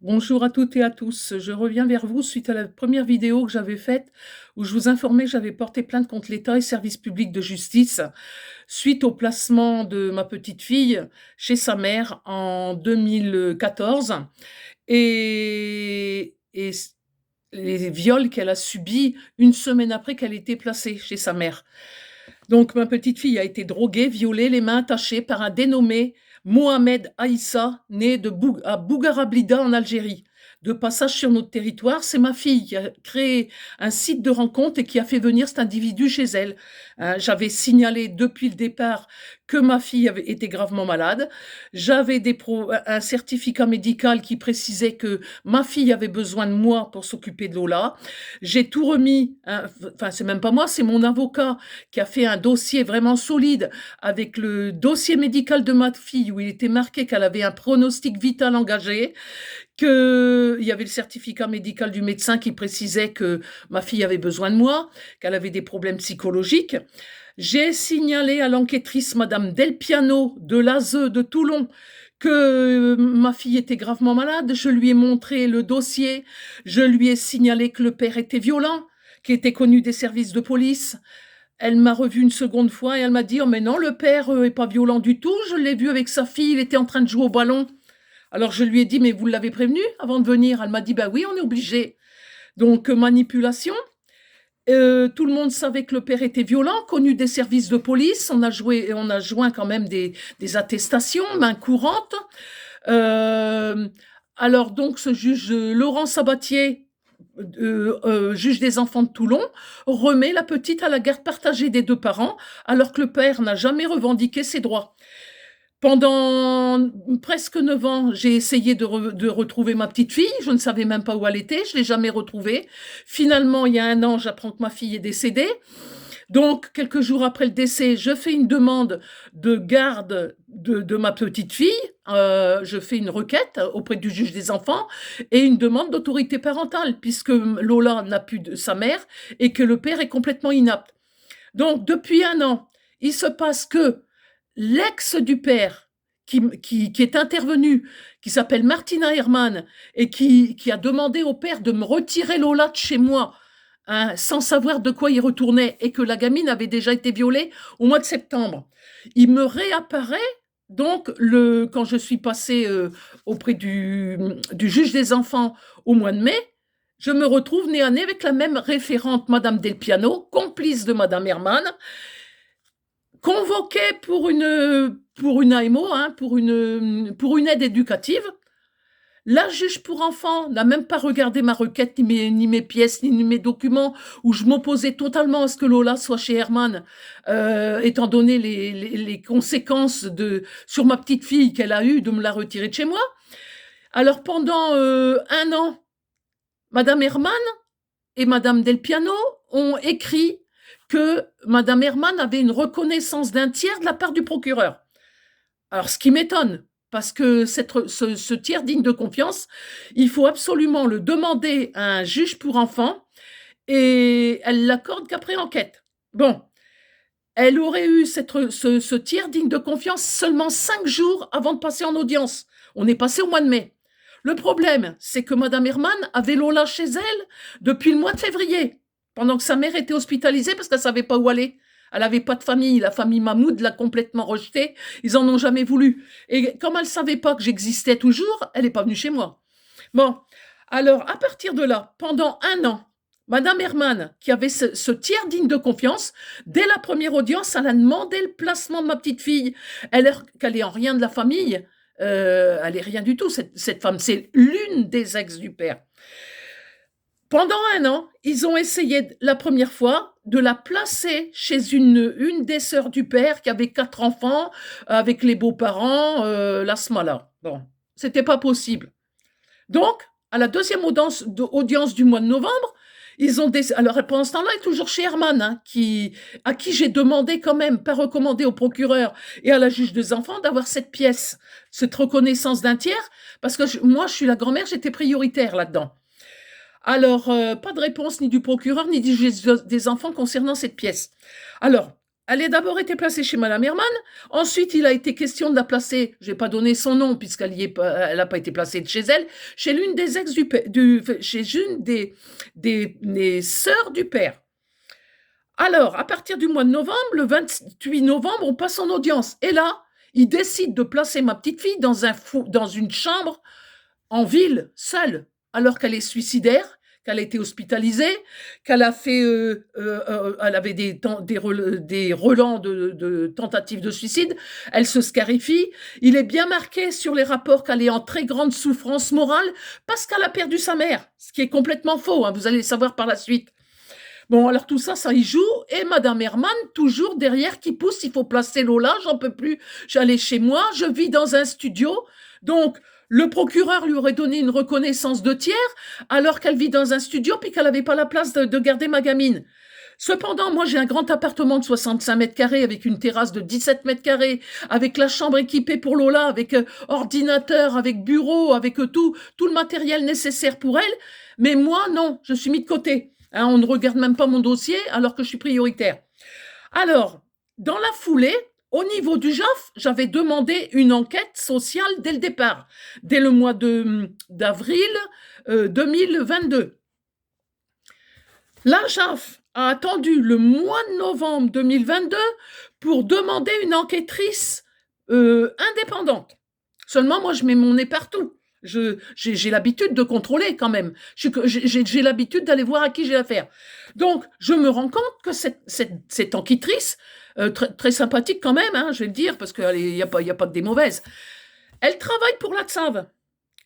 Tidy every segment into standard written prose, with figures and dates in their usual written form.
Bonjour à toutes et à tous. Je reviens vers vous suite à la première vidéo que j'avais faite où je vous informais que j'avais porté plainte contre l'État et services publics de justice suite au placement de ma petite fille chez sa mère en 2014 et les viols qu'elle a subis une semaine après qu'elle était placée chez sa mère. Donc ma petite fille a été droguée, violée, les mains attachées par un dénommé Mohamed Aïssa, né à Bougarablida en Algérie. De passage sur notre territoire, c'est ma fille qui a créé un site de rencontre et qui a fait venir cet individu chez elle. J'avais signalé depuis le départ que ma fille avait été gravement malade. J'avais un certificat médical qui précisait que ma fille avait besoin de moi pour s'occuper de Lola. J'ai tout remis, hein, enfin c'est même pas moi, c'est mon avocat qui a fait un dossier vraiment solide avec le dossier médical de ma fille où il était marqué qu'elle avait un pronostic vital engagé, qu'il y avait le certificat médical du médecin qui précisait que ma fille avait besoin de moi, qu'elle avait des problèmes psychologiques. J'ai signalé à l'enquêtrice Madame Delpiano de l'ASE de Toulon que ma fille était gravement malade. Je lui ai montré le dossier, je lui ai signalé que le père était violent, qui était connu des services de police. Elle m'a revu une seconde fois et elle m'a dit: oh mais non, le père est pas violent du tout, je l'ai vu avec sa fille, il était en train de jouer au ballon. Alors je lui ai dit: mais vous l'avez prévenu avant de venir? Elle m'a dit: bah oui, on est obligé. Donc manipulation. Tout le monde savait que le père était violent, connu des services de police. On a joint quand même des attestations, main courante. Euh, alors donc ce juge Laurent Sabatier, juge des enfants de Toulon, remet la petite à la garde partagée des deux parents, alors que le père n'a jamais revendiqué ses droits. Pendant presque 9 ans, j'ai essayé de retrouver ma petite fille. Je ne savais même pas où elle était. Je ne l'ai jamais retrouvée. Finalement, il y a un an, j'apprends que ma fille est décédée. Donc, quelques jours après le décès, je fais une demande de garde de ma petite fille. Je fais une requête auprès du juge des enfants et une demande d'autorité parentale, puisque Lola n'a plus de sa mère et que le père est complètement inapte. Donc, depuis un an, il se passe que l'ex du père qui est intervenu, qui s'appelle Martina Herman, et qui a demandé au père de me retirer Lola de chez moi, hein, sans savoir de quoi il retournait, et que la gamine avait déjà été violée au mois de septembre. Il me réapparaît, donc, quand je suis passée auprès du juge des enfants au mois de mai, je me retrouve nez à nez avec la même référente, Madame Delpiano, complice de Madame Herman, convoqué pour une AMO, hein, pour une aide éducative. La juge pour enfants n'a même pas regardé ma requête, ni mes pièces, ni mes documents, où je m'opposais totalement à ce que Lola soit chez Herman, étant donné les conséquences sur ma petite fille qu'elle a eues de me la retirer de chez moi. Alors pendant un an, Madame Herman et Madame Delpiano ont écrit que Madame Herman avait une reconnaissance d'un tiers de la part du procureur. Alors, ce qui m'étonne, parce que ce tiers digne de confiance, il faut absolument le demander à un juge pour enfants et elle l'accorde qu'après enquête. Bon, elle aurait eu ce tiers digne de confiance seulement 5 jours avant de passer en audience. On est passé au mois de mai. Le problème, c'est que Madame Herman avait Lola chez elle depuis le mois de février, pendant que sa mère était hospitalisée parce qu'elle ne savait pas où aller. Elle n'avait pas de famille. La famille Mahmoud l'a complètement rejetée. Ils en ont jamais voulu. Et comme elle ne savait pas que j'existais toujours, elle n'est pas venue chez moi. Bon, alors à partir de là, pendant un an, Madame Herman, qui avait ce tiers digne de confiance, dès la première audience, elle a demandé le placement de ma petite fille. Qu'elle est en rien de la famille. Elle est rien du tout, cette femme. C'est l'une des ex du père. Pendant un an, ils ont essayé la première fois de la placer chez une des sœurs du père qui avait 4 enfants, avec les beaux-parents, la Smala. Bon, c'était pas possible. Donc, à la deuxième audience du mois de novembre, alors pendant ce temps-là, elle est toujours chez Herman, hein, à qui j'ai demandé quand même, pas recommandé au procureur et à la juge des enfants, d'avoir cette pièce, cette reconnaissance d'un tiers, parce que moi, je suis la grand-mère, j'étais prioritaire là-dedans. Alors, pas de réponse ni du procureur ni du juge des enfants concernant cette pièce. Alors, Elle a d'abord été placée chez Madame Herman. Ensuite, il a été question de la placer, je n'ai pas donné son nom puisqu'elle n'a pas été placée de chez elle, chez l'une des ex chez une des sœurs du père. Alors, à partir du mois de novembre, le 28 novembre, on passe en audience. Et là, il décide de placer ma petite fille dans une chambre en ville, seule, alors qu'elle est suicidaire, qu'elle a été hospitalisée, qu'elle a fait, elle avait des relents de tentatives de suicide. Elle se scarifie. Il est bien marqué sur les rapports qu'elle est en très grande souffrance morale parce qu'elle a perdu sa mère, ce qui est complètement faux. Hein, vous allez le savoir par la suite. Bon, alors tout ça, ça y joue. Et Madame Herman, toujours derrière, qui pousse, il faut placer Lola, j'en peux plus. J'allais chez moi, je vis dans un studio. Donc, le procureur lui aurait donné une reconnaissance de tiers, alors qu'elle vit dans un studio, puis qu'elle n'avait pas la place de garder ma gamine. Cependant, moi, j'ai un grand appartement de 65 mètres carrés, avec une terrasse de 17 mètres carrés, avec la chambre équipée pour Lola, avec ordinateur, avec bureau, avec tout le matériel nécessaire pour elle. Mais moi, non, je suis mis de côté. Hein, on ne regarde même pas mon dossier alors que je suis prioritaire. Alors, dans la foulée, au niveau du JAF, j'avais demandé une enquête sociale dès le départ, dès le mois d'avril 2022. La JAF a attendu le mois de novembre 2022 pour demander une enquêtrice indépendante. Seulement, moi, je mets mon nez partout. J'ai l'habitude de contrôler quand même. J'ai l'habitude d'aller voir à qui j'ai affaire. Donc, je me rends compte que cette enquêtrice, très, très sympathique quand même, hein, je vais le dire, parce qu'il n'y a pas que des mauvaises, elle travaille pour la TSAV.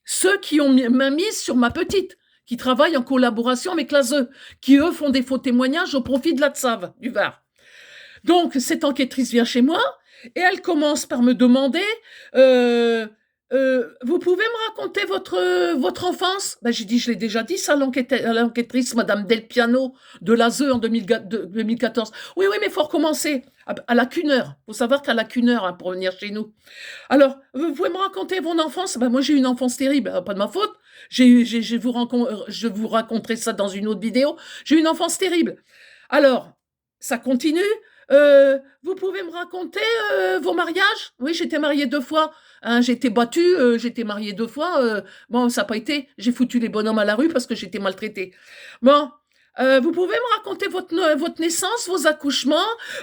Ceux qui ont main mise sur ma petite, qui travaillent en collaboration avec l'ASE, qui eux font des faux témoignages au profit de la TSAV du Var. Donc, cette enquêtrice vient chez moi et elle commence par me demander vous pouvez me raconter votre enfance? Ben, j'ai dit, je l'ai déjà dit ça à l'enquêtrice, Madame Del Piano de l'ASE en 2014. Oui, mais il faut recommencer. Elle a qu'une heure. Il faut savoir qu'elle a qu'une heure hein, pour venir chez nous. Alors, vous pouvez me raconter votre enfance? Ben, moi, j'ai eu une enfance terrible, pas de ma faute. Je vous raconterai ça dans une autre vidéo. J'ai eu une enfance terrible. Alors, ça continue. Vous pouvez me raconter vos mariages? Oui, j'étais mariée 2 fois. Hein, j'ai été battue, j'étais mariée 2 fois. Bon, ça n'a pas été. J'ai foutu les bonhommes à la rue parce que j'étais maltraitée. Bon, vous pouvez me raconter votre naissance, vos accouchements,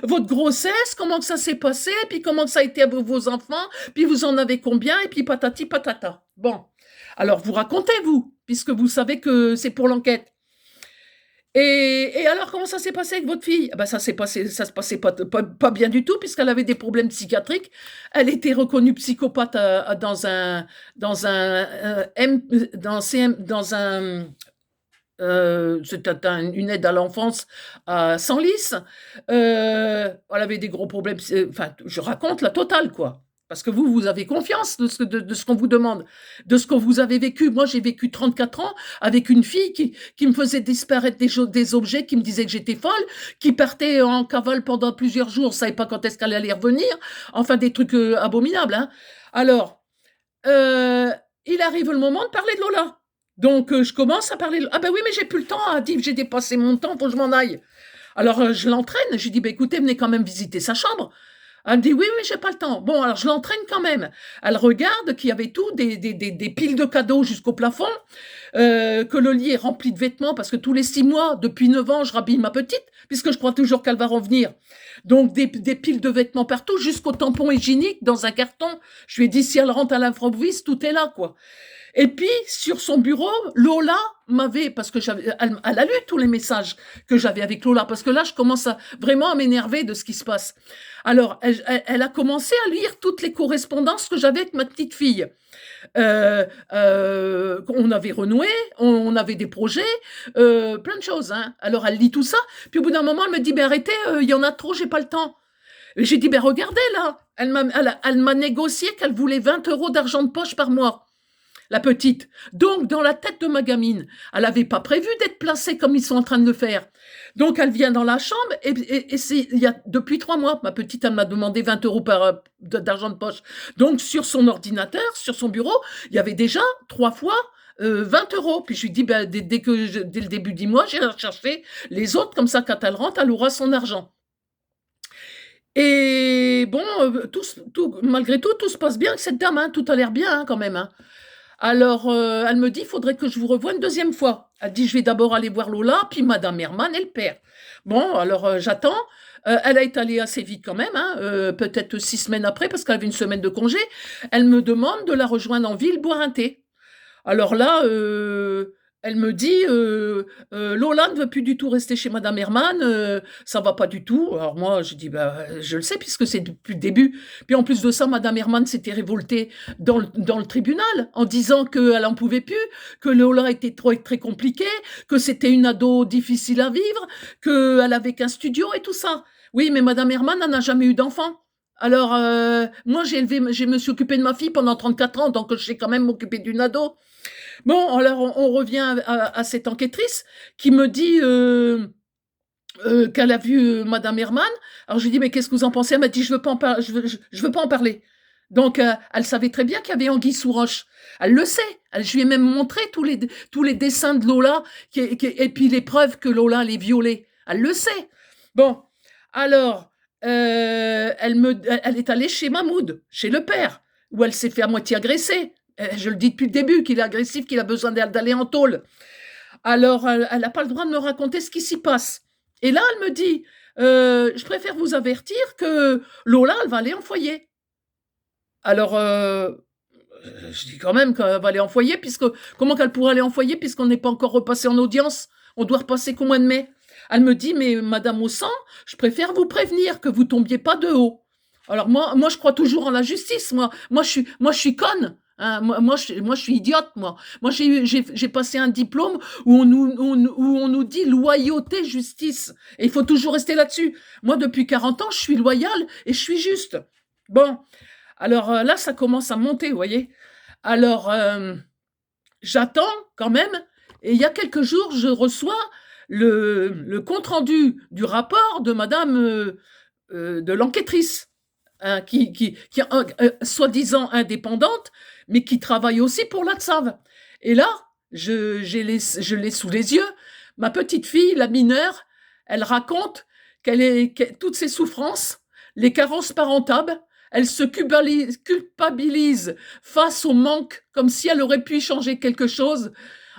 votre grossesse, comment que ça s'est passé, puis comment que ça a été à vos enfants, puis vous en avez combien, et puis patati patata. Bon, alors vous racontez, vous, puisque vous savez que c'est pour l'enquête. Et alors, comment ça s'est passé avec votre fille? Ça se passait pas bien du tout, puisqu'elle avait des problèmes psychiatriques. Elle était reconnue psychopathe dans un c'était une aide à l'enfance à Senlis. Elle avait des gros problèmes. Enfin, je raconte la totale, quoi. Parce que vous avez confiance de ce qu'on vous demande, de ce que vous avez vécu. Moi, j'ai vécu 34 ans avec une fille qui me faisait disparaître des objets, qui me disait que j'étais folle, qui partait en cavale pendant plusieurs jours, ne savait pas quand est-ce qu'elle allait revenir. Enfin, des trucs abominables. Hein. Alors, il arrive le moment de parler de Lola. Donc, je commence à parler. Ah ben oui, mais j'ai plus le temps. Elle dit, j'ai dépassé mon temps, faut que je m'en aille. Alors, je l'entraîne. Je dis, écoutez, venez quand même visiter sa chambre. Elle me dit, oui, j'ai pas le temps. Bon, alors je l'entraîne quand même. Elle regarde qu'il y avait tout, des piles de cadeaux jusqu'au plafond, que le lit est rempli de vêtements, parce que tous les 6 mois, depuis 9 ans, je rhabille ma petite, puisque je crois toujours qu'elle va revenir. Donc, des piles de vêtements partout, jusqu'au tampon hygiénique dans un carton. Je lui ai dit, si elle rentre à l'improviste, tout est là, quoi. Et puis, sur son bureau, Lola m'avait, parce que elle a lu tous les messages que j'avais avec Lola, parce que là, je commence vraiment à m'énerver de ce qui se passe. Alors, elle a commencé à lire toutes les correspondances que j'avais avec ma petite fille. On avait renoué, on avait des projets, plein de choses. Hein. Alors, elle lit tout ça, puis au bout d'un moment, elle me dit, arrêtez, il y en a trop, j'ai pas le temps. Et j'ai dit, regardez là, elle m'a négocié qu'elle voulait 20 € d'argent de poche par mois. La petite. Donc, dans la tête de ma gamine, elle n'avait pas prévu d'être placée comme ils sont en train de le faire. Donc, elle vient dans la chambre et depuis 3 mois, ma petite, elle m'a demandé 20 € d'argent de poche. Donc, sur son ordinateur, sur son bureau, il y avait déjà 3 fois 20 €. Puis je lui dis, dès le début du mois, j'ai cherché les autres, comme ça, quand elle rentre, elle aura son argent. Et bon, malgré tout, tout se passe bien avec cette dame, hein, tout a l'air bien hein, quand même. Hein. Alors, elle me dit, il faudrait que je vous revoie une deuxième fois. Elle dit, je vais d'abord aller voir Lola, puis Madame Herman et le père. Bon, alors j'attends. Elle a étalé assez vite quand même, hein, peut-être 6 semaines après, parce qu'elle avait une semaine de congé. Elle me demande de la rejoindre en ville, boire un thé. Alors là, elle me dit, Lola ne veut plus du tout rester chez Madame Herman, ça va pas du tout. Alors moi, je dis, bah, je le sais puisque c'est depuis le début. Puis en plus de ça, Madame Herman s'était révoltée dans le tribunal en disant qu'elle en pouvait plus, que Lola était trop très compliquée, que c'était une ado difficile à vivre, qu'elle avait qu'un studio et tout ça. Oui, mais Madame Herman n'a jamais eu d'enfant. Alors, moi, je me suis occupée de ma fille pendant 34 ans, donc je sais quand même m'occuper d'une ado. Bon, alors on revient à cette enquêtrice qui me dit qu'elle a vu Madame Herman. Alors je lui dis, mais qu'est-ce que vous en pensez? Elle m'a dit, je veux pas en je veux pas en parler. Donc elle savait très bien qu'il y avait anguille sous roche. Elle le sait. Je lui ai même montré tous les dessins de Lola et puis les preuves que Lola allait violer. Elle le sait. Bon, alors elle est allée chez Mahmoud, chez le père, où elle s'est fait à moitié agresser. Je le dis depuis le début, qu'il est agressif, qu'il a besoin d'aller en tôle. Alors, elle n'a pas le droit de me raconter ce qui s'y passe. Et là, elle me dit, je préfère vous avertir que Lola, elle va aller en foyer. Alors, je dis quand même qu'elle va aller en foyer, puisque comment qu'elle pourrait aller en foyer, puisqu'on n'est pas encore repassé en audience? On doit repasser qu'au mois de mai. Elle me dit, mais Madame Aussan, je préfère vous prévenir que vous tombiez pas de haut. Alors moi, je crois toujours en la justice. Moi, je suis conne. Hein. Moi, je suis idiote. Moi, j'ai passé un diplôme où on nous dit loyauté, justice. Et il faut toujours rester là-dessus. Moi, depuis 40 ans, je suis loyale et je suis juste. Bon, alors là, ça commence à monter, vous voyez. Alors, j'attends quand même. Et il y a quelques jours, je reçois le compte-rendu du rapport de Madame, de l'enquêtrice, hein, qui est soi-disant indépendante, mais qui travaille aussi pour l'ATSAV. Et là, je l'ai sous les yeux. Ma petite fille, la mineure, elle raconte toutes ses souffrances, les carences parentales, elle se culpabilise face au manque, comme si elle aurait pu y changer quelque chose.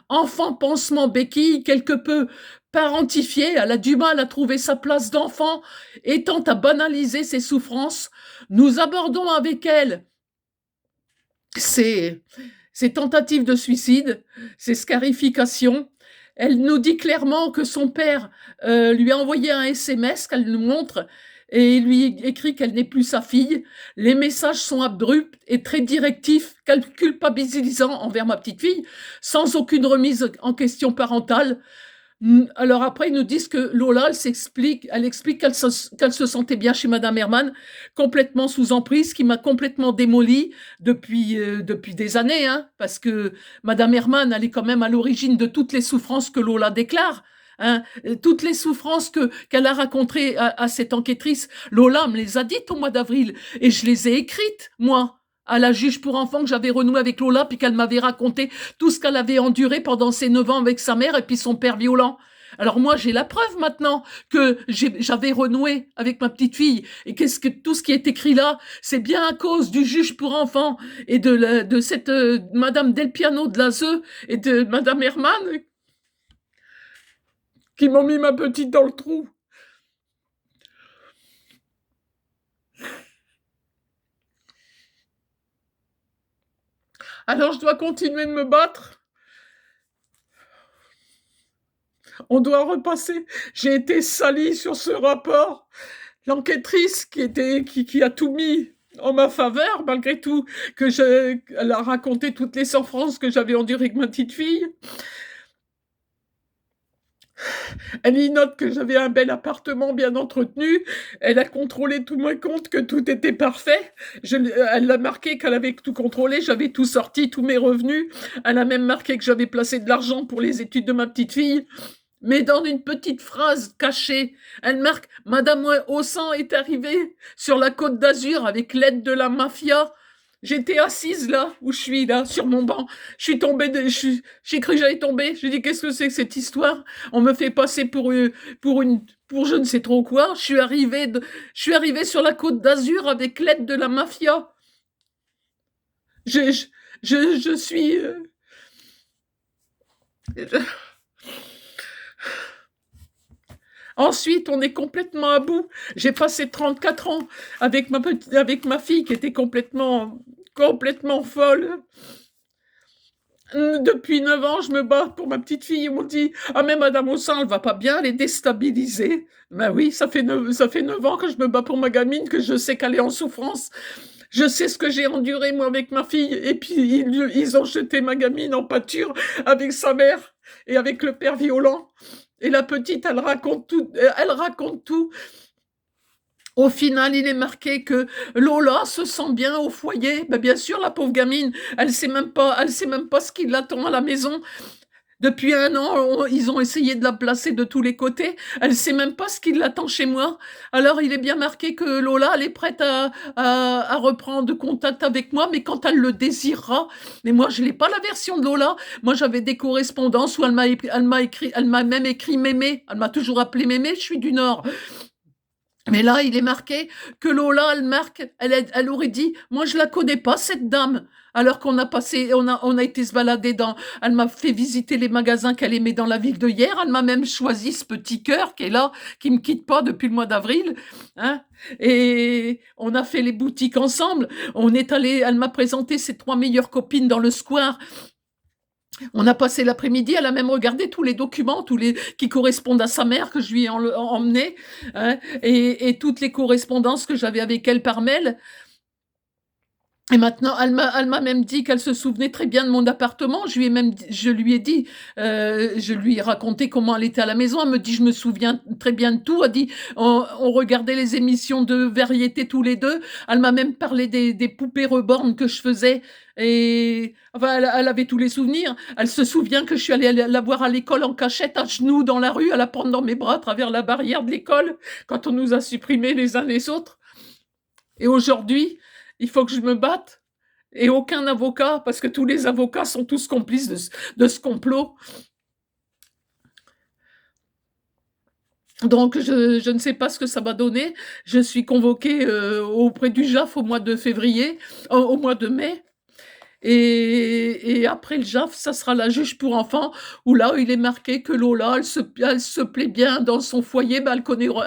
Enfant pansement béquille, quelque peu parentifiée, elle a du mal à trouver sa place d'enfant et tente à banaliser ses souffrances. Nous abordons avec elle ses tentatives de suicide, ses scarifications. Elle nous dit clairement que son père lui a envoyé un SMS qu'elle nous montre et il lui écrit qu'elle n'est plus sa fille. Les messages sont abrupts et très directifs, culpabilisants envers ma petite fille, sans aucune remise en question parentale. Alors après, ils nous disent que Lola, elle explique qu'elle se sentait bien chez Madame Herman, complètement sous emprise, qui m'a complètement démolie depuis des années, hein, parce que Madame Herman, elle est quand même à l'origine de toutes les souffrances que Lola déclare. Hein, toutes les souffrances qu'elle a racontées à cette enquêtrice, Lola me les a dites au mois d'avril, et je les ai écrites, moi, à la juge pour enfants, que j'avais renoué avec Lola, puis qu'elle m'avait raconté tout ce qu'elle avait enduré pendant ses 9 ans avec sa mère et puis son père violent. Alors moi, j'ai la preuve maintenant que j'avais renoué avec ma petite fille. Et tout ce qui est écrit là, c'est bien à cause du juge pour enfants et de cette Madame Delpiano de la ZE et de Madame Herman qui m'ont mis ma petite dans le trou. Alors je dois continuer de me battre. On doit repasser. J'ai été salie sur ce rapport. L'enquêtrice qui a tout mis en ma faveur, malgré tout, elle a raconté toutes les souffrances que j'avais endurées avec ma petite fille. Elle y note que j'avais un bel appartement bien entretenu. Elle a contrôlé tous mes comptes, que tout était parfait. Elle a marqué qu'elle avait tout contrôlé. J'avais tout sorti, tous mes revenus. Elle a même marqué que j'avais placé de l'argent pour les études de ma petite fille. Mais dans une petite phrase cachée, elle marque « Madame Aussan est arrivée sur la Côte d'Azur avec l'aide de la mafia. » J'étais assise là, où je suis là, sur mon banc. Je suis tombée, j'ai cru que j'allais tomber. J'ai dit « Qu'est-ce que c'est que cette histoire ?» On me fait passer pour une pour je ne sais trop quoi. Je suis arrivée sur la Côte d'Azur avec l'aide de la mafia. Je, je, je suis... je- Ensuite, on est complètement à bout. J'ai passé 34 ans avec ma fille qui était complètement folle. Depuis 9 ans, je me bats pour ma petite fille. On dit, ah mais Madame Aussin, elle va pas bien, elle est déstabilisée. Ben oui, ça fait 9 ans que je me bats pour ma gamine, que je sais qu'elle est en souffrance. Je sais ce que j'ai enduré, moi, avec ma fille. Et puis, ils ont jeté ma gamine en pâture avec sa mère et avec le père violent. Et la petite, elle raconte tout. Elle raconte tout. Au final, il est marqué que Lola se sent bien au foyer. Ben, bien sûr, la pauvre gamine, elle sait même pas ce qui l'attend à la maison. Depuis 1 an, ils ont essayé de la placer de tous les côtés. Elle sait même pas ce qui l'attend chez moi. Alors, il est bien marqué que Lola, elle est prête à reprendre contact avec moi, mais quand elle le désirera. Mais moi, je n'ai pas la version de Lola. Moi, j'avais des correspondances où elle m'a même écrit Mémé. Elle m'a toujours appelé Mémé, je suis du Nord. Mais là, il est marqué que Lola, elle aurait dit, moi je la connais pas cette dame. Alors qu'on a passé, on a été se balader elle m'a fait visiter les magasins qu'elle aimait dans la ville de hier. Elle m'a même choisi ce petit cœur qui est là, qui me quitte pas depuis le mois d'avril, hein. Et on a fait les boutiques ensemble. Elle m'a présenté ses 3 meilleures copines dans le square. On a passé l'après-midi, elle a même regardé tous les documents, qui correspondent à sa mère que je lui ai emmené, hein, et toutes les correspondances que j'avais avec elle par mail. Et maintenant, elle m'a même dit qu'elle se souvenait très bien de mon appartement. Je lui ai dit, je lui ai raconté comment elle était à la maison. Elle me dit, je me souviens très bien de tout. Elle dit, on regardait les émissions de variété tous les deux. Elle m'a même parlé des poupées reborn que je faisais. Et enfin, elle avait tous les souvenirs. Elle se souvient que je suis allée la voir à l'école en cachette, à genoux dans la rue, à la prendre dans mes bras à travers la barrière de l'école, quand on nous a supprimés les uns les autres. Et aujourd'hui, il faut que je me batte. Et aucun avocat, parce que tous les avocats sont tous complices de ce complot. Donc, je ne sais pas ce que ça va donner. Je suis convoquée auprès du JAF au mois de février, au mois de mai. Et après le JAF, ça sera la juge pour enfants, où là, il est marqué que Lola, elle se plaît bien dans son foyer, ben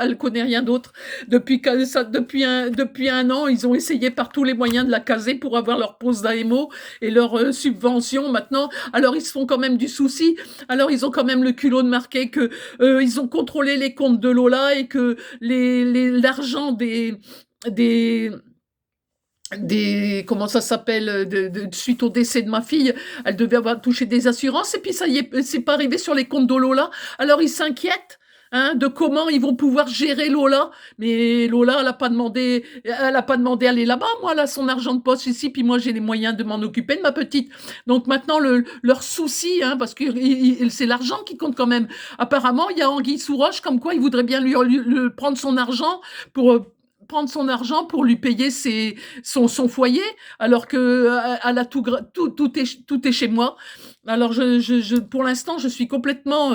elle connaît rien d'autre. Depuis un an, ils ont essayé par tous les moyens de la caser pour avoir leur pause d'AMO et leur subvention maintenant. Alors, ils se font quand même du souci. Alors, ils ont quand même le culot de marquer que ils ont contrôlé les comptes de Lola et que l'argent des comment ça s'appelle, suite au décès de ma fille, elle devait avoir touché des assurances et puis ça y est, c'est pas arrivé sur les comptes de Lola. Alors ils s'inquiètent, hein, de comment ils vont pouvoir gérer Lola. Mais Lola, elle a pas demandé à aller là-bas. Moi, elle a son argent de poche ici, puis moi j'ai les moyens de m'en occuper de ma petite. Donc maintenant, leur souci, hein, parce que c'est l'argent qui compte quand même. Apparemment, il y a Anguille sous roche, comme quoi il voudrait bien lui prendre son argent pour pour lui payer son foyer, alors que elle a tout est chez moi. Alors pour l'instant, je suis complètement,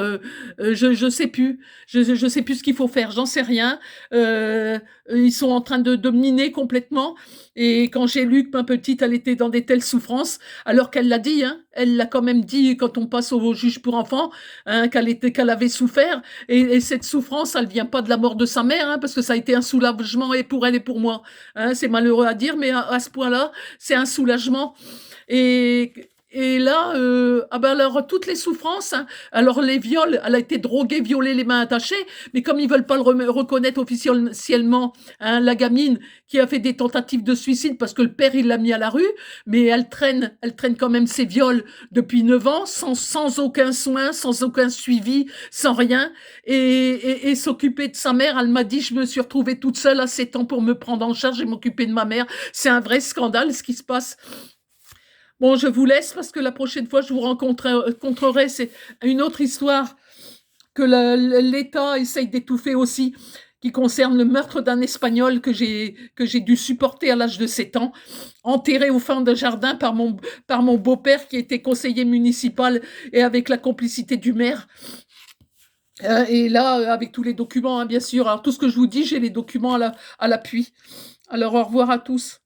je sais plus, je sais plus ce qu'il faut faire, j'en sais rien. Ils sont en train de miner complètement. Et quand j'ai lu que ma petite, elle était dans des telles souffrances, alors qu'elle l'a dit, hein, elle l'a quand même dit quand on passe au juge pour enfants, hein, qu'elle avait souffert. Et cette souffrance, elle vient pas de la mort de sa mère, hein, parce que ça a été un soulagement et pour elle et pour moi. Hein, c'est malheureux à dire, mais à ce point-là, c'est un soulagement. Et, et là, ah ben alors toutes les souffrances, hein, alors les viols, elle a été droguée, violée, les mains attachées, mais comme ils veulent pas le reconnaître officiellement, hein, la gamine qui a fait des tentatives de suicide parce que le père il l'a mis à la rue, mais elle traîne quand même ses viols depuis 9 ans, sans aucun soin, sans aucun suivi, sans rien, et s'occuper de sa mère. Elle m'a dit, je me suis retrouvée toute seule à 7 ans pour me prendre en charge et m'occuper de ma mère. C'est un vrai scandale ce qui se passe. Bon, je vous laisse parce que la prochaine fois, je vous rencontrerai. C'est une autre histoire que l'État essaye d'étouffer aussi, qui concerne le meurtre d'un Espagnol que j'ai dû supporter à l'âge de 7 ans, enterré au fond d'un jardin par mon beau-père qui était conseiller municipal et avec la complicité du maire. Et là, avec tous les documents, hein, bien sûr. Alors tout ce que je vous dis, j'ai les documents à l'appui. Alors au revoir à tous.